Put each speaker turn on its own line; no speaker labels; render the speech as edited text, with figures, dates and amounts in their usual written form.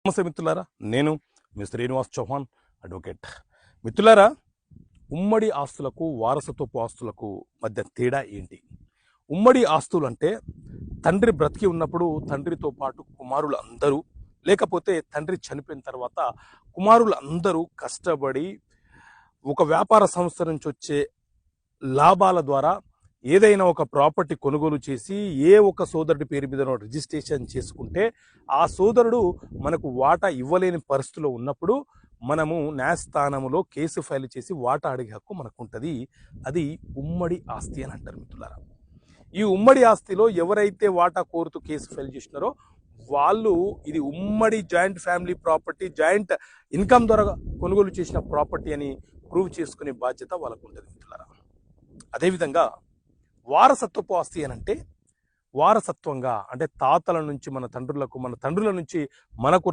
నమస్తే మిత్రులారా, నేను మీ శ్రీనివాస్ చౌహాన్ అడ్వకేట్. మిత్రులారా, ఉమ్మడి ఆస్తులకు వారసత్వపు ఆస్తులకు మధ్య తేడా ఏంటి? ఉమ్మడి ఆస్తులు అంటే తండ్రి బ్రతికి ఉన్నప్పుడు తండ్రితో పాటు కుమారులు అందరూ, లేకపోతే తండ్రి చనిపోయిన తర్వాత కుమారులు అందరూ కష్టపడి ఒక వ్యాపార సంస్థ నుంచి వచ్చే లాభాల ద్వారా ఏదైనా ఒక ప్రాపర్టీ కొనుగోలు చేసి ఏ ఒక సోదరుడి పేరు మీద రిజిస్ట్రేషన్ చేసుకుంటే ఆ సోదరుడు మనకు వాటా ఇవ్వలేని పరిస్థితిలో ఉన్నప్పుడు మనము న్యాయస్థానంలో కేసు ఫైల్ చేసి వాటా అడిగే హక్కు మనకు ఉంటుంది. అది ఉమ్మడి ఆస్తి అని అంటారు మిత్రులారా. ఈ ఉమ్మడి ఆస్తిలో ఎవరైతే వాటా కోరుతూ కేసు ఫైల్ చేసినారో వాళ్ళు ఇది ఉమ్మడి joint family property, joint income ద్వారా కొనుగోలు చేసిన ప్రాపర్టీ అని ప్రూవ్ చేసుకునే బాధ్యత వాళ్ళకు ఉంటుంది మిత్రులారా. అదేవిధంగా వారసత్వపు ఆస్తి అని అంటే వారసత్వంగా అంటే తాతల నుంచి మన తండ్రులకు, మన తండ్రుల నుంచి మనకు